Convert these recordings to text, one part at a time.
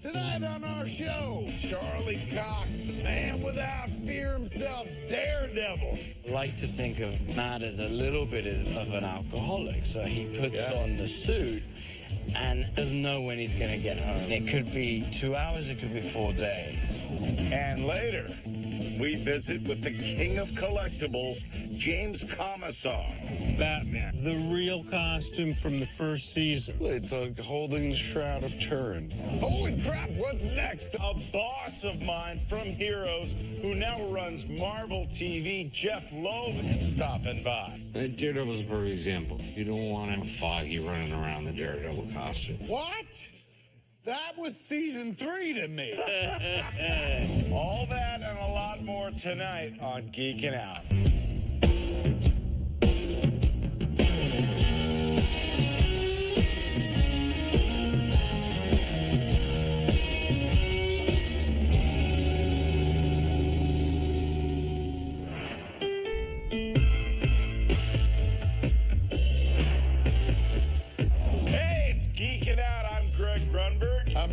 Tonight on our show, Charlie Cox, the man without fear himself, Daredevil. I like to think of Matt as a little bit of an alcoholic. So he puts on the suit and doesn't know when he's going to get home. It could be 2 hours, it could be 4 days. And later, we visit with the king of collectibles, James Commissar. Batman, the real costume from the first season. It's holding the Shroud of Turin. Holy crap, what's next? A boss of mine from Heroes, who now runs Marvel TV, Jeph Loeb, is stopping by. Daredevil's a perfect example. You don't want him foggy running around the Daredevil costume. What? That was season 3 to me. All that and a lot more tonight on Geeking Out.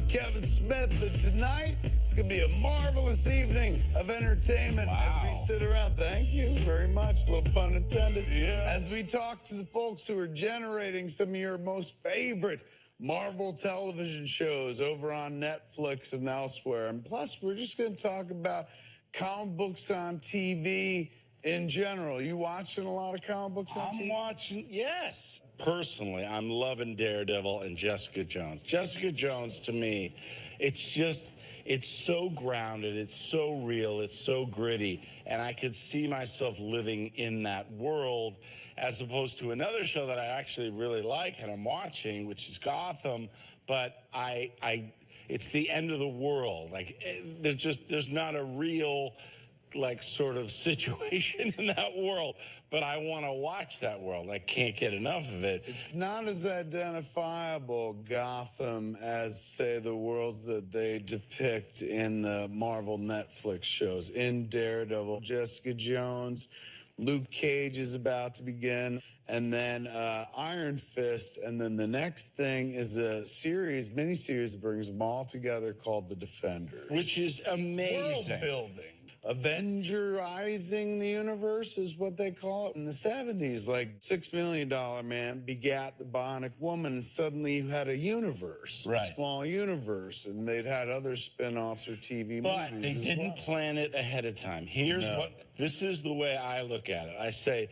Kevin Smith, and tonight it's going to be a marvelous evening of entertainment as we sit around. Thank you very much, little pun intended. As we talk to the folks who are generating some of your most favorite Marvel television shows over on Netflix and elsewhere. And plus, we're just going to talk about comic books on TV in general. You watching a lot of comic books on TV? I'm watching, yes. Personally, I'm loving Daredevil and Jessica Jones. Jessica Jones, to me, it's so grounded, it's so real, it's so gritty, and I could see myself living in that world as opposed to another show that I actually really like and I'm watching, which is Gotham, but it's the end of the world. Like, there's not a real sort of situation in that world, but I want to watch that world. I can't get enough of it. It's not as identifiable, Gotham, as, say, the worlds that they depict in the Marvel Netflix shows. In Daredevil, Jessica Jones, Luke Cage is about to begin, and then Iron Fist, and then the next thing is a miniseries that brings them all together called The Defenders. Which is amazing. World building. Avengerizing the universe is what they call it. In the 70s, like $6 Million Man begat the Bionic Woman, and suddenly you had a universe, a small universe, and they'd had other spin-offs or TV movies. But they didn't plan it ahead of time. This is the way I look at it. I say,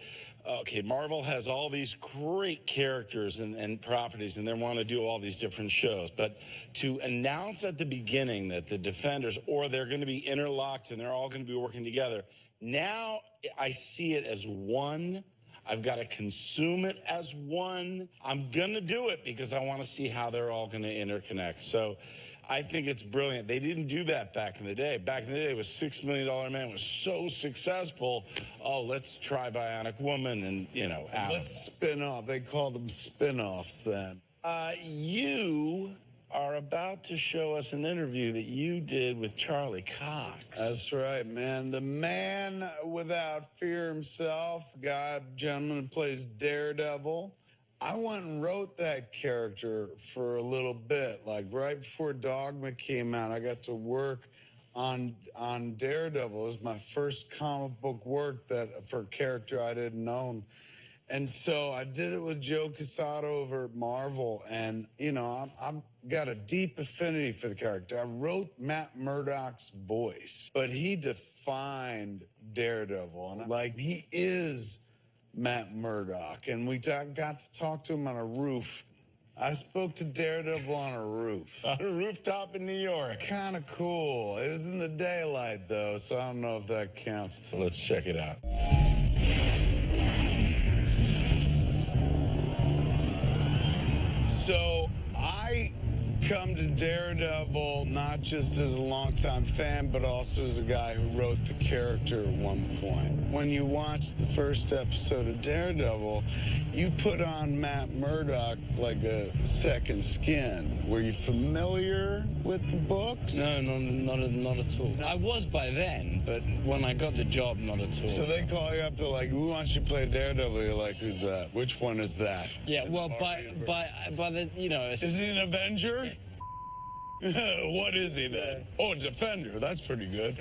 okay, Marvel has all these great characters and properties, and they want to do all these different shows. But to announce at the beginning that the Defenders, or they're going to be interlocked and they're all going to be working together, now I see it as one. I've got to consume it as one. I'm going to do it because I want to see how they're all going to interconnect. So I think it's brilliant. They didn't do that back in the day. Back in the day, it was $6 Million Man was so successful. Oh, let's try Bionic Woman and, Let's spin off. They called them spin-offs then. You are about to show us an interview that you did with Charlie Cox. That's right, man. The man without fear himself, the gentleman who plays Daredevil. I went and wrote that character for a little bit. Like right before Dogma came out, I got to work on Daredevil. It was my first comic book work for a character I didn't own. And so I did it with Joe Quesada over at Marvel. And, I've got a deep affinity for the character. I wrote Matt Murdock's voice, but he defined Daredevil. And he is Matt Murdock. And we got to talk to him on a roof. I spoke to Daredevil on a roof. On a rooftop in New York. It's kind of cool. It was in the daylight, though, so I don't know if that counts. Let's check it out. So I come to Daredevil not just as a longtime fan, but also as a guy who wrote the character at one point. When you watch the first episode of Daredevil, you put on Matt Murdock like a second skin. Were you familiar with the books? No, not at all. I was by then, but when I got the job, not at all. So they call you up, they're like, "We want you to play Daredevil." You're like, "Who's that? Which one is that?" Yeah, well, by the, Is he an Avenger? What is he then? Oh, Defender. That's pretty good.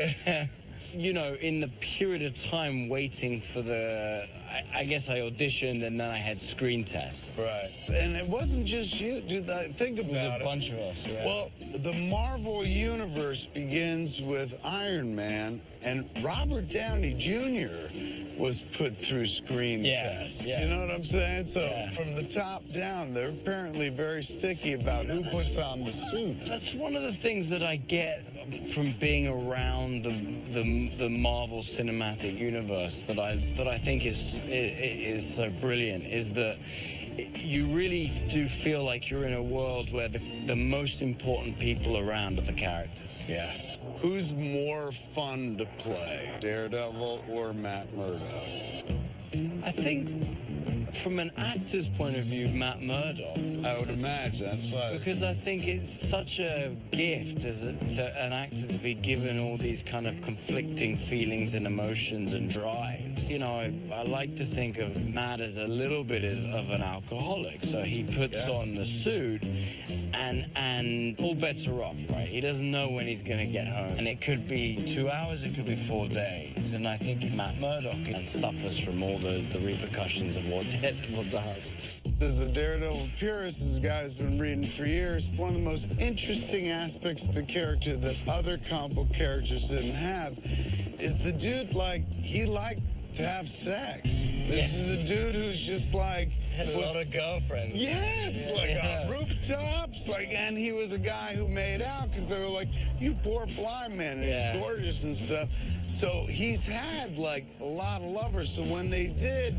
You know, in the period of time waiting for I guess I auditioned and then I had screen tests. Right. And it wasn't just you, dude. Think about it. It was a bunch of us, yeah. Well, the Marvel Universe begins with Iron Man, and Robert Downey Jr. was put through screen tests. Yeah. You know what I'm saying? So from the top down, they're apparently very sticky about who puts on the suit. That's one of the things that I get from being around the Marvel Cinematic Universe that I think is so brilliant, is that you really do feel like you're in a world where the most important people around are the characters. Yes. Who's more fun to play, Daredevil or Matt Murdock? I think from an actor's point of view, Matt Murdock. I would imagine, that's why. Because I think it's such a gift to an actor to be given all these kind of conflicting feelings and emotions and drives. You know, I like to think of Matt as a little bit of an alcoholic. So he puts on the suit and all bets are off, right? He doesn't know when he's going to get home. And it could be 2 hours, it could be 4 days. And I think Matt Murdock suffers from all the repercussions of what Daredevil does. This is a Daredevil purist. This guy has been reading for years. One of the most interesting aspects of the character that other comic book characters didn't have is the dude, he liked to have sex. This is a dude who's just had a lot of girlfriends. Yes, on rooftops, and he was a guy who made out because they were like, you poor blind man, and he's gorgeous and stuff. So he's had a lot of lovers. So when they did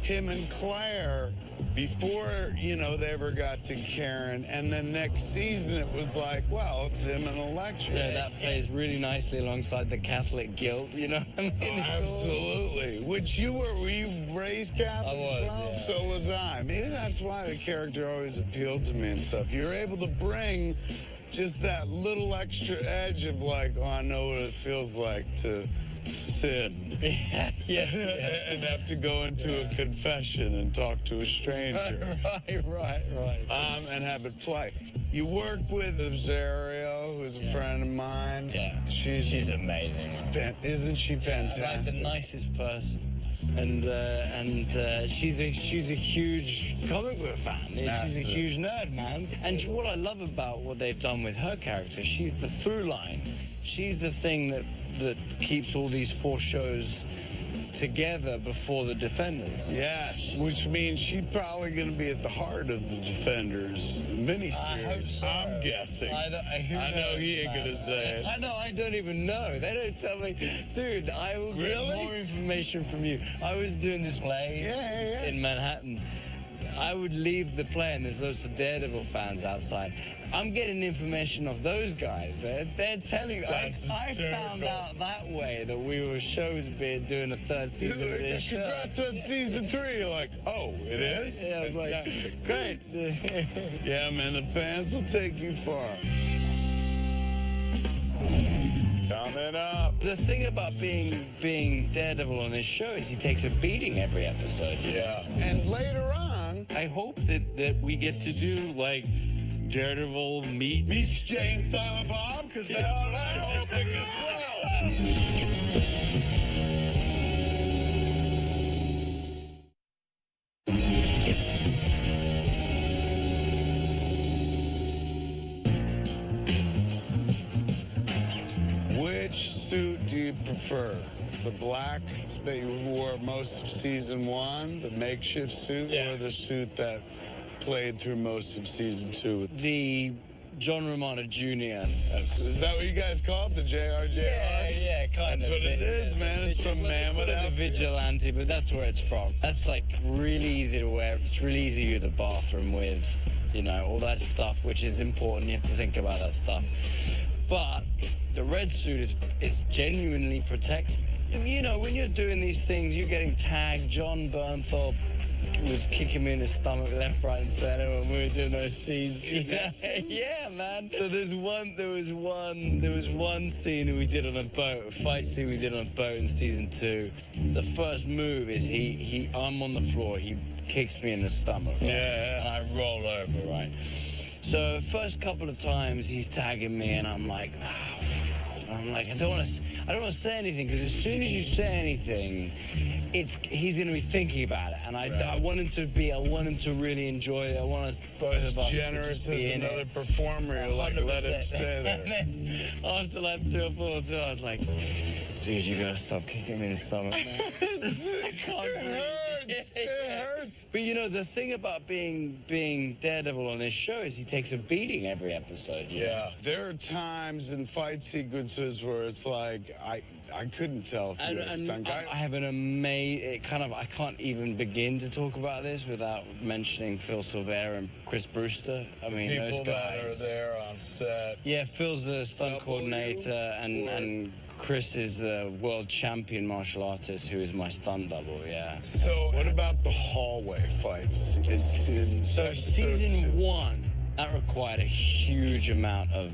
him and Claire, before, they ever got to Karen, and then next season it was it's him and Elektra. Yeah, that plays really nicely alongside the Catholic guilt, you know what I mean? Absolutely. Which were you raised Catholic? I was, yeah. So was I. Maybe that's why the character always appealed to me and stuff. You're able to bring just that little extra edge of I know what it feels like to sin. And have to go into a confession and talk to a stranger. Right. And have it play. You work with Azario, who's a friend of mine. Yeah. She's amazing. Isn't she fantastic? Like the nicest person. And she's a huge comic book fan. She's a huge nerd, man. And what I love about what they've done with her character, she's the through line. She's the thing that keeps all these 4 shows together before the Defenders. Yes, which means she's probably going to be at the heart of the Defenders miniseries. I hope so. I'm guessing. I know he ain't going to say it. I know, I don't even know. They don't tell me. Dude, I will get more information from you. I was doing this play in Manhattan. I would leave the play and there's loads of Daredevil fans outside. I'm getting information of those guys. They're telling me. I found out that way that we were doing a 3rd season of this show. Congrats on season 3. You're like, oh, it is? Yeah, I was like, great. Yeah, man, the fans will take you far. Coming up. The thing about being Daredevil on this show is he takes a beating every episode. Yeah. And later on, I hope that we get to do Daredevil meets Jay and Silent Bob, because that's what I'm hoping as well. Which suit do you prefer? The black that you wore most of season 1, the makeshift suit, or the suit that played through most of season 2? The John Romano Jr. Is that what you guys call it? The JRJR? Yeah, kind That's of. what it is, man. It's from Man Without the Vigilante, but that's where it's from. That's really easy to wear. It's really easy to do the bathroom with, all that stuff, which is important. You have to think about that stuff. But the red suit is genuinely protects me. When you're doing these things, you're getting tagged. John Bernthal was kicking me in the stomach left, right, and center when we were doing those scenes. Yeah, man. So there was one scene that we did on a boat, a fight scene we did on a boat in season 2. The first move is I'm on the floor, he kicks me in the stomach. Right? Yeah. And I roll over, right? So first couple of times he's tagging me, and I'm like, I don't want to say anything, because as soon as you say anything, he's going to be thinking about it, and I want him to really enjoy it. I want us both of us generous to just be as in another it. performer. You're like, let him stay there. And then after like 3 or 4 times, I was like, dude, you gotta stop kicking me in the stomach, man. I can't breathe. It hurts. But you know, the thing about being Daredevil on this show is he takes a beating every episode. You know? Yeah, there are times in fight sequences where it's like I couldn't tell if you were a stunt guy. I have an amazing I can't even begin to talk about this without mentioning Phil Silvera and Chris Brewster. I mean, People those guys that are there on set. Yeah, Phil's the stunt coordinator, and Chris is the world champion martial artist who is my stunt double. Yeah. So what about the hallway fights? So season 1, that required a huge amount of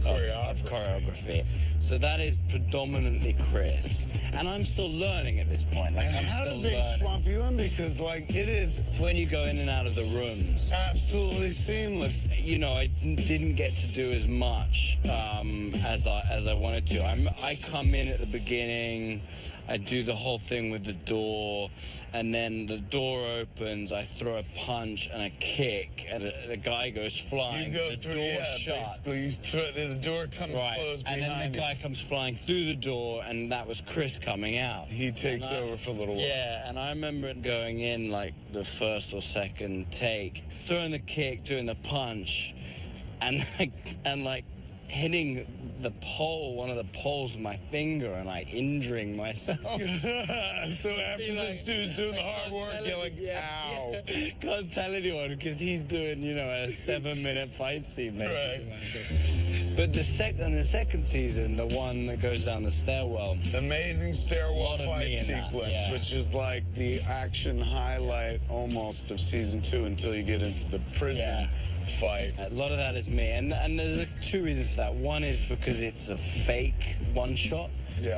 choreography. So that is predominantly Chris, and I'm still learning at this point. Like, and how do they swamp you in? Because it's when you go in and out of the rooms. Absolutely seamless. You know, I didn't get to do as much as I wanted to. I come in at the beginning. I do the whole thing with the door, and then the door opens, I throw a punch and a kick, and the guy goes flying. You go the through, door shuts. The door comes closed behind and then the guy comes flying through the door, and that was Chris coming out. He takes over for a little while. Yeah, and I remember it going in like the first or second take, throwing the kick, doing the punch, and hitting the pole, one of the poles with my finger, and like injuring myself. So after this dude's doing the hard work, you're like, ow. Yeah. Can't tell anyone because he's doing, you know, a 7-minute fight scene, basically. Right. But the second season, the one that goes down the stairwell. Amazing stairwell fight sequence, which is like the action highlight almost of season 2 until you get into the prison. Fight. A lot of that is me, and there's 2 reasons for that. One is because it's a fake one-shot,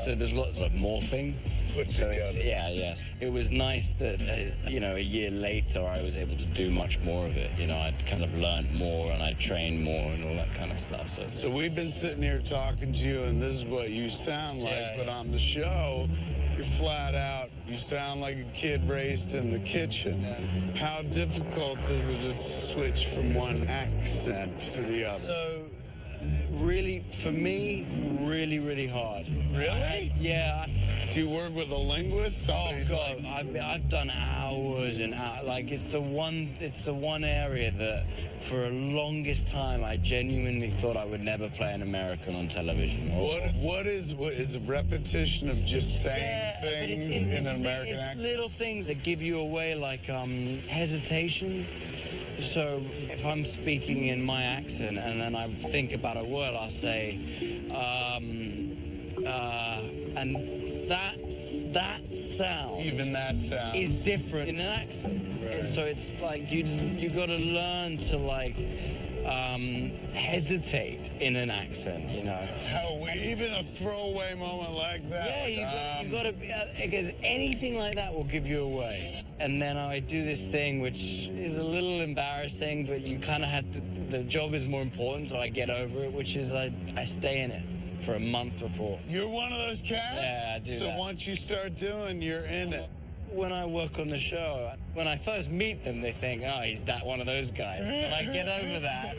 so there's lots of morphing. Put together. Yes. It was nice that, you know, a year later I was able to do much more of it. You know, I'd kind of learned more, and I trained more, and all that kind of stuff. So we've been sitting here talking to you, and this is what you sound like, but on the show, you're flat out. You sound like a kid raised in the kitchen. Yeah. How difficult is it to switch from one accent to the other? So, really, for me, really, really hard. Really? Yeah. Do you work with a linguist? Oh God, I've done hours and hours. Like it's the one area that, for a longest time, I genuinely thought I would never play an American on television. What is a repetition of just saying things in an American accent? It's little things that give you away, like hesitations. So if I'm speaking in my accent and then I think about a word, I'll say, and that sound, even that sound, is different in an accent. Right. So it's like you got to learn to like hesitate in an accent, you know. Even a throwaway moment like that. Yeah, you got to, because anything like that will give you away. And then I do this thing which is a little embarrassing, but you kind of have to. The job is more important, so I get over it. Which is I stay in it for a month before. You're one of those cats? Yeah, I do. So once you start doing, you're in it. When I work on the show, when I first meet them, they think, oh, he's that one of those guys. And I get over that.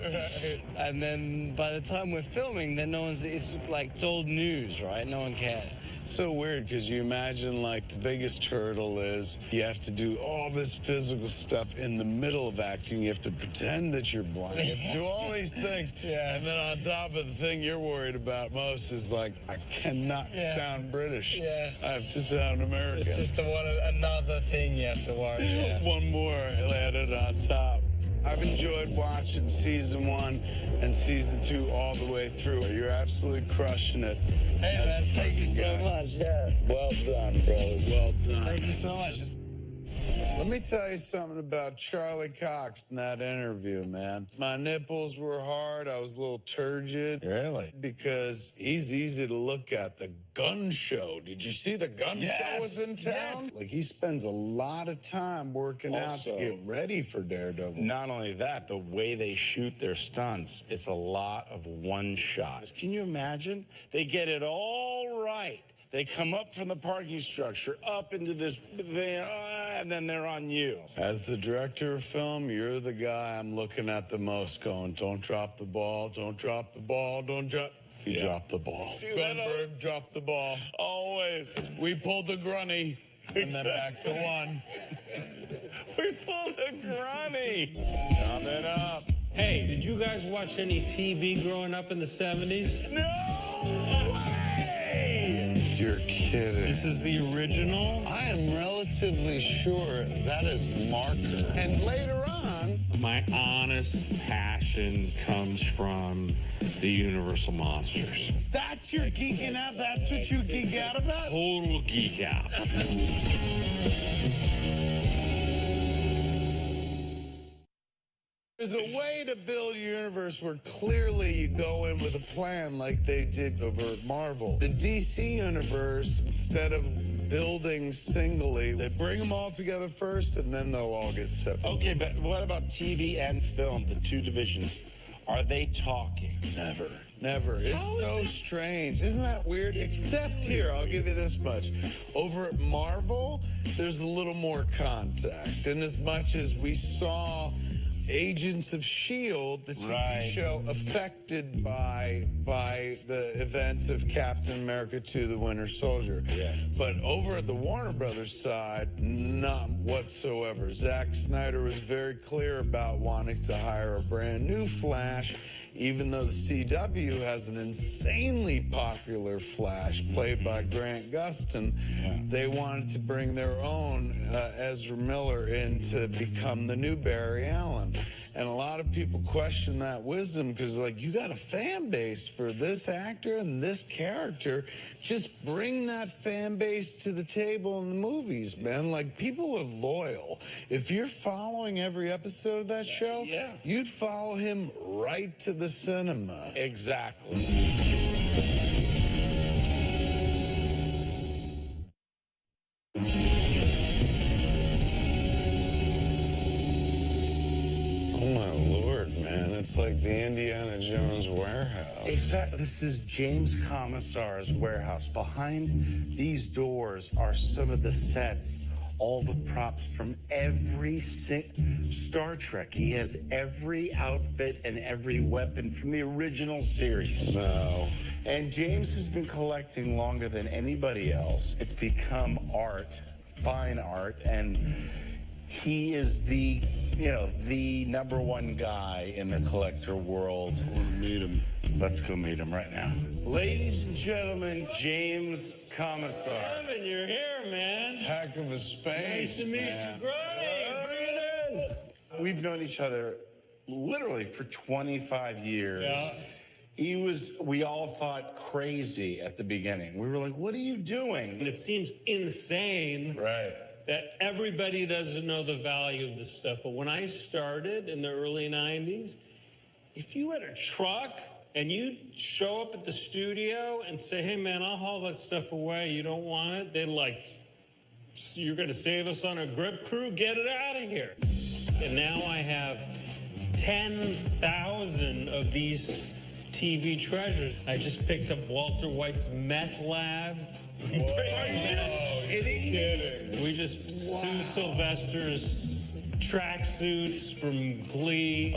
And then by the time we're filming, then it's like, it's old news, right? No one cares. So weird, because you imagine, like, the biggest hurdle is you have to do all this physical stuff in the middle of acting. You have to pretend that you're blind. You have to do all these things. Yeah. And then on top of the thing you're worried about most is, like, I cannot sound British. Yeah. I have to sound American. It's just another thing you have to worry about. One more added on top. I've enjoyed watching season 1 and season 2 all the way through. You're absolutely crushing it. Hey, man, thank you so much. Yeah. Well done, bro. Well done. Thank you so much. Let me tell you something about Charlie Cox in that interview, man. My nipples were hard. I was a little turgid. Really? Because he's easy to look at. The gun show. Did you see the gun show was in town? Yes. Like, he spends a lot of time working out to get ready for Daredevil. Not only that, the way they shoot their stunts, it's a lot of one shot. Can you imagine? They get it all right. They come up from the parking structure, up into this thing, and then they're on you. As the director of film, you're the guy I'm looking at the most going, don't drop the ball, don't drop the ball, don't drop... He dropped the ball. Gunberg dropped the ball. Always. We pulled the grunny, and then back to one. We pulled a grunny. Coming up. Hey, did you guys watch any TV growing up in the 70s? No way! You're kidding. This is the original. I am relatively sure that is Marker. And later on... My honest passion comes from the Universal Monsters. That's your geeking out? That's what you geek out about? Total geek out. There's a way to build a universe where clearly you go in with a plan like they did over at Marvel. The DC universe, instead of building singly, they bring them all together first and then they'll all get separated. Okay, but what about TV and film, the two divisions? Are they talking? Never. Never. It's so strange. Isn't that weird? Except here, I'll give you this much. Over at Marvel, there's a little more contact. And as much as we saw Agents of S.H.I.E.L.D., the TV show affected by the events of Captain America 2, The Winter Soldier. Yeah. But over at the Warner Brothers side, not whatsoever. Zack Snyder was very clear about wanting to hire a brand new Flash, even though the CW has an insanely popular Flash played by Grant Gustin. They wanted to bring their own Ezra Miller in to become the new Barry Allen. And a lot of people question that wisdom because, like, you got a fan base for this actor and this character. Just bring that fan base to the table in the movies, man. Like, people are loyal. If you're following every episode of that show, you'd follow him right to the cinema. Exactly. Oh, my Lord, man. It's like the Indiana Jones warehouse. Exactly. This is James Commissar's warehouse. Behind these doors are some of the sets, all the props from every Star Trek. He has every outfit and every weapon from the original series. No. And James has been collecting longer than anybody else. It's become art, fine art, and he is the number one guy in the collector world. I want to meet him. Let's go meet him right now. Ladies and gentlemen, James Commissar. Kevin, you're here, man. Heck of a space, Nice to meet man. you. Grunny, bring it in. We've known each other literally for 25 years. Yeah. We all thought crazy at the beginning. We were like, what are you doing? And it seems insane Right. that everybody doesn't know the value of this stuff. But when I started in the early 90s, if you had a truck and you show up at the studio and say, hey, man, I'll haul that stuff away, you don't want it, they're like, you're going to save us on a grip crew? Get it out of here. And now I have 10,000 of these TV treasures. I just picked up Walter White's meth lab. Kidding. We just Sue Sylvester's tracksuits from Glee.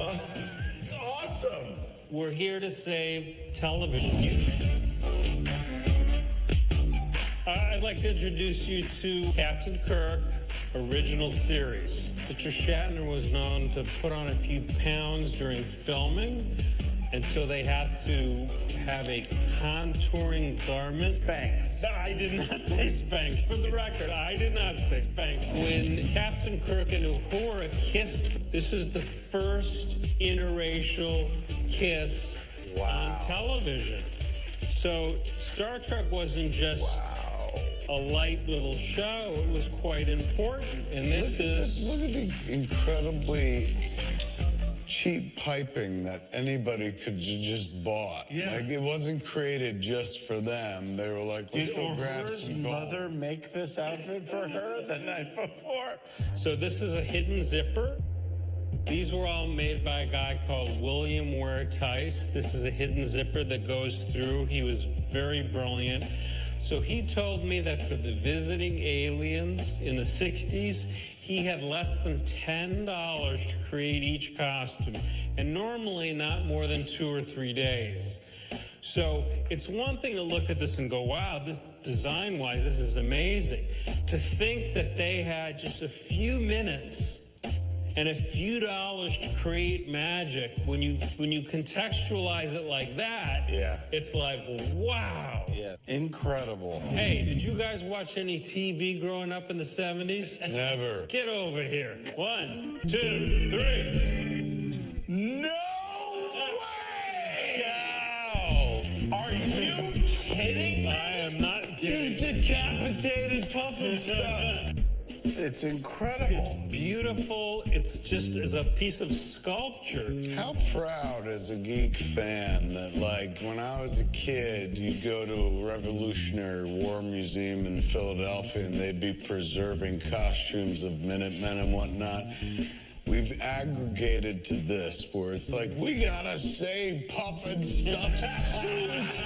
It's awesome. We're here to save television. I'd like to introduce you to Captain Kirk, original series. Mr. Shatner was known to put on a few pounds during filming, and so they had to have a contouring garment. Spanx. No, I did not say Spanx. For the record, I did not say Spanx. When Captain Kirk and Uhura kissed, this is the first interracial kiss on television. So Star Trek wasn't just a light little show. It was quite important. And this look at the incredibly cheap piping that anybody could just bought. Yeah. Like, it wasn't created just for them. They were like, let's go grab some gold. Did her mother make this outfit for her the night before? So this is a hidden zipper. These were all made by a guy called William Ware Tice. This is a hidden zipper that goes through. He was very brilliant. So he told me that for the visiting aliens in the 60s, he had less than $10 to create each costume, and normally not more than 2 or 3 days. So it's one thing to look at this and go, wow, this design-wise, this is amazing. To think that they had just a few minutes and a few dollars to create magic, when you contextualize it like that, yeah, it's like, wow. Yeah, incredible. Hey, did you guys watch any TV growing up in the 70s? Never. Get over here. 1, 2, 3. No way! Wow! Are you kidding? I am not kidding. You decapitated Puffin stuff. It's incredible. It's beautiful. It's just as a piece of sculpture. How proud as a geek fan that, like, when I was a kid, you'd go to a Revolutionary War Museum in Philadelphia and they'd be preserving costumes of Minutemen and whatnot. We've aggregated to this, where it's like, we gotta save Puffin Stuff's suit.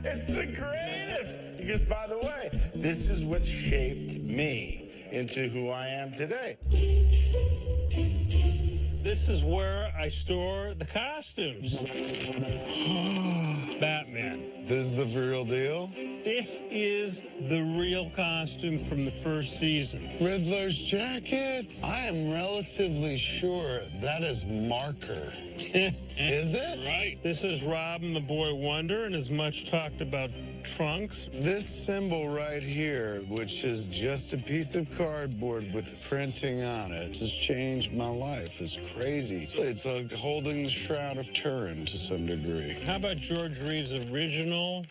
It's the greatest. Because, by the way, this is what shaped me into who I am today. This is where I store the costumes. Batman. This is the real deal? This is the real costume from the first season. Riddler's jacket? I am relatively sure that is marker. Is it? Right. This is Robin the Boy Wonder and his much talked about trunks. This symbol right here, which is just a piece of cardboard with printing on it, has changed my life. It's crazy. It's like holding the Shroud of Turin to some degree. How about George Reeves' original?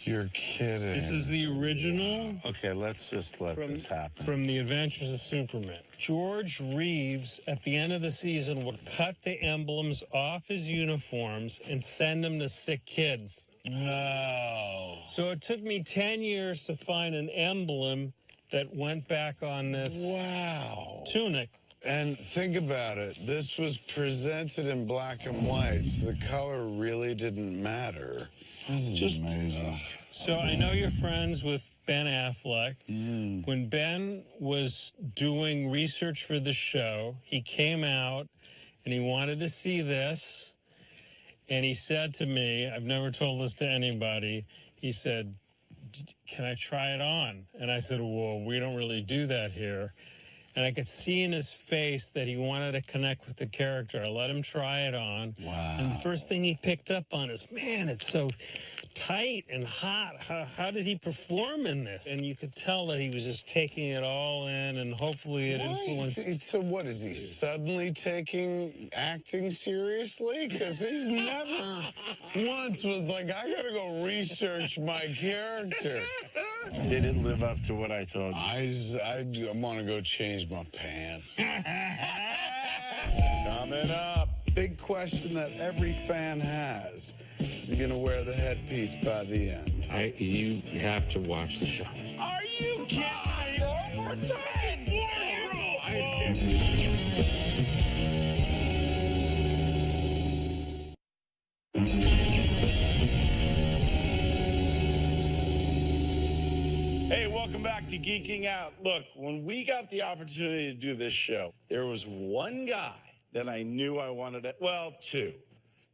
You're kidding. This is the original. Okay, let's just let this happen. From The Adventures of Superman. George Reeves, at the end of the season, would cut the emblems off his uniforms and send them to sick kids. No. So it took me 10 years to find an emblem that went back on this tunic. And think about it. This was presented in black and white, so the color really didn't matter. This is just amazing. So I know you're friends with Ben Affleck. When Ben was doing research for the show, he came out and he wanted to see this. And he said to me, I've never told this to anybody, he said, can I try it on? And I said, well, we don't really do that here. And I could see in his face that he wanted to connect with the character. I let him try it on. Wow. And the first thing he picked up on is, man, it's so tight and hot. How did he perform in this? And you could tell that he was just taking it all in, and hopefully it influenced. So what, is he suddenly taking acting seriously? Because he's never once was like, I gotta go research my character. Did it live up to what I told you? I want to go change my pants. Coming up. Big question that every fan has. Is he going to wear the headpiece by the end? You have to watch the show. Are you kidding me? We're talking Hey, welcome back to Geeking Out. Look, when we got the opportunity to do this show, there was one guy that I knew I wanted to, well, two.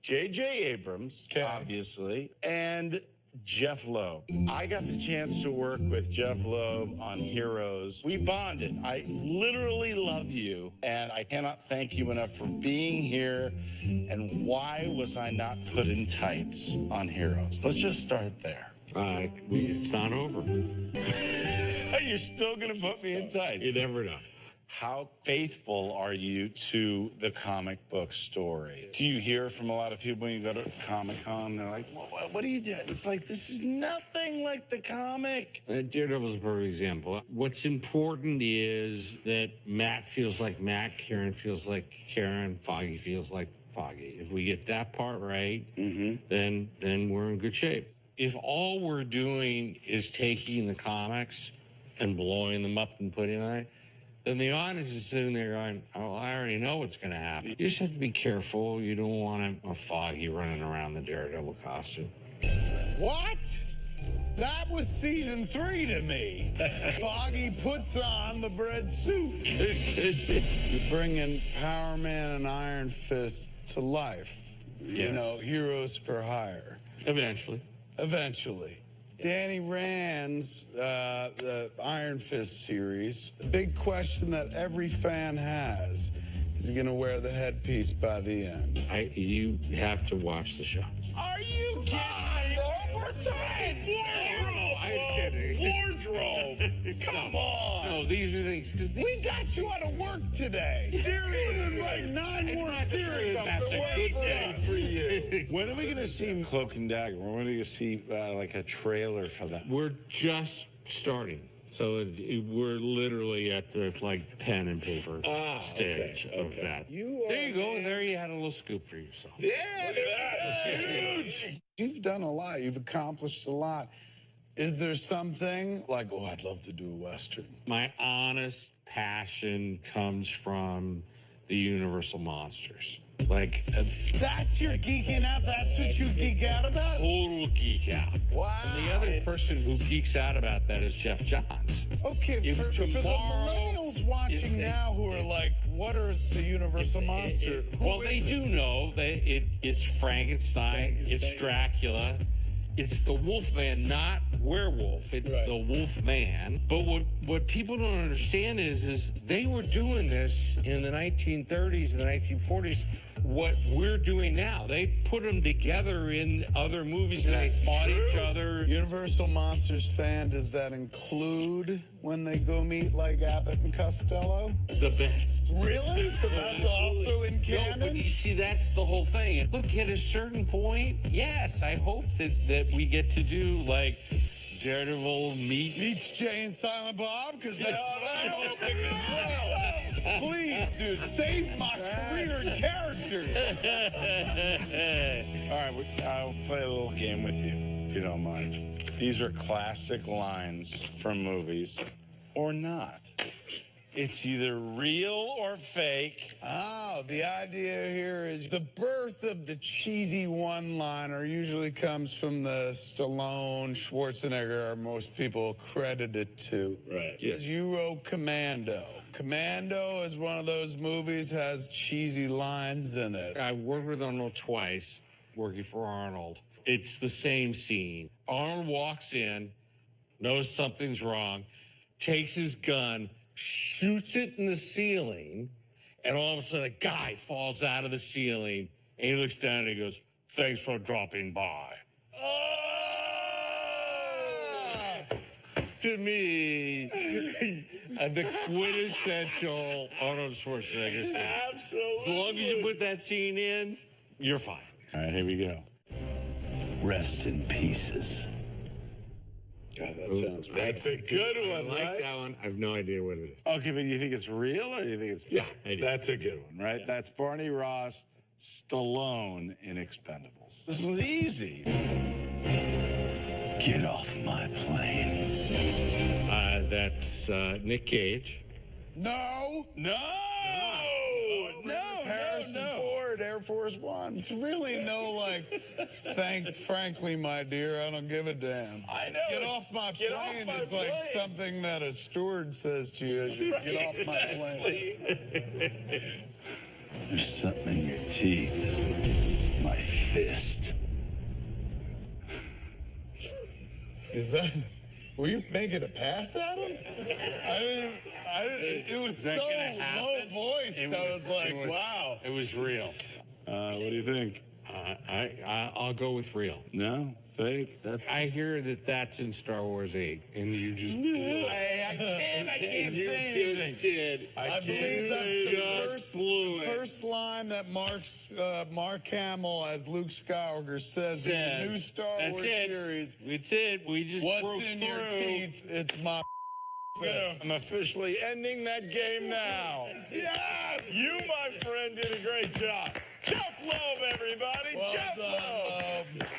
J.J. Abrams, obviously, and Jeph Loeb. I got the chance to work with Jeph Loeb on Heroes. We bonded. I literally love you, and I cannot thank you enough for being here. And why was I not put in tights on Heroes? Let's just start there. It's not over. You're still going to put me in tights. You never know. how faithful are you to the comic book story? Do you hear from a lot of people when you go to Comic-Con? They're like, what are you doing? It's like, this is nothing like the comic. Daredevil's a perfect example. What's important is that Matt feels like Matt, Karen feels like Karen, Foggy feels like Foggy. If we get that part right, then we're in good shape. If all we're doing is taking the comics and blowing them up and putting on it, then the audience is sitting there going, oh, I already know what's going to happen. You just have to be careful. You don't want a Foggy running around the Daredevil costume. What? That was season 3 to me. Foggy puts on the red suit. You're bringing Power Man and Iron Fist to life. Yes. You know, heroes for hire. Eventually. Danny Rand's the Iron Fist series. The big question that every fan has is he going to wear the headpiece by the end? You have to watch the show. Are you kidding me? Overtime! I'm kidding. Wardrobe! Come on! No, these are things. We got you out of work today. Seriously, like 9 more series. That's a good day for you. When are we going to see Cloak and Dagger? When are we going to see like a trailer for that? We're just starting. So we're literally at the pen and paper stage of that. There you go. There you had a little scoop for yourself. Yeah, that's Huge. You've done a lot. You've accomplished a lot. Is there something like, oh, I'd love to do a Western? My honest passion comes from the Universal Monsters. That's your geeking out? That's what you geek out about? Total geek out. Wow. And the other person who geeks out about that is Jeph Johns. Okay, If for the tomorrow- millennials watching now who are like, what is the Universal Monster? Well, they do know that it's Frankenstein, it's Dracula, it's the Wolfman, not werewolf. It's the Wolfman. But what people don't understand is they were doing this in the 1930s and the 1940s. What we're doing now, they put them together in other movies and they fought each other. Universal Monsters fan, does that include when they go meet like Abbott and Costello? The best. Really? So that's also in No, canon? but you see, that's the whole thing. And look, at a certain point, yes, I hope that we get to do Daredevil Meets Jay and Silent Bob? Because that's what I'm hoping as well. Please, dude, save my career and characters. All right, I'll play a little game with you, if you don't mind. These are classic lines from movies, or not. It's either real or fake. Oh, the idea here is the birth of the cheesy one-liner usually comes from the Stallone, Schwarzenegger, are most people credited to. Right. Yes. You wrote Commando. Commando is one of those movies, has cheesy lines in it. I worked with Arnold twice, working for Arnold. It's the same scene. Arnold walks in, knows something's wrong, takes his gun, shoots it in the ceiling, and all of a sudden a guy falls out of the ceiling, and he looks down and he goes, "Thanks for dropping by." To me, the quintessential Arnold Schwarzenegger scene. Absolutely. As long as you put that scene in, you're fine. All right, here we go. Rest in pieces. God, that sounds right. That's a good I one, like right? that one. I have no idea what it is. Okay, but you think it's real or do you think it's fake? I do. That's a good one, right? Yeah. That's Barney Ross, Stallone in Expendables. This was easy. Get off my plane. That's Nick Cage. No! No! Harrison Ford, Air Force One. It's really no frankly, my dear, I don't give a damn. I know. Get off my Get off plane my is plane. like something that a steward says to you as you get off my plane. There's something in your teeth. My fist. Is that... Were you making a pass at him? It was so low voiced. I was like, wow. It was real. What do you think? I'll go with real. No, fake. I hear that that's in Star Wars 8, and you just I can't say anything. I believe that's the first line that Mark Hamill as Luke Skywalker says in the new Star Wars series. It's it. We just What's broke in your through. teeth? It's my fist. I'm officially ending that game now. Yes! You, my friend, did a great job. Jeph Loeb, everybody. Well Jeph done, Loeb.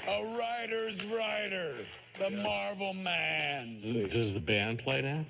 A writer's writer. The Marvel Man. Does the band play now?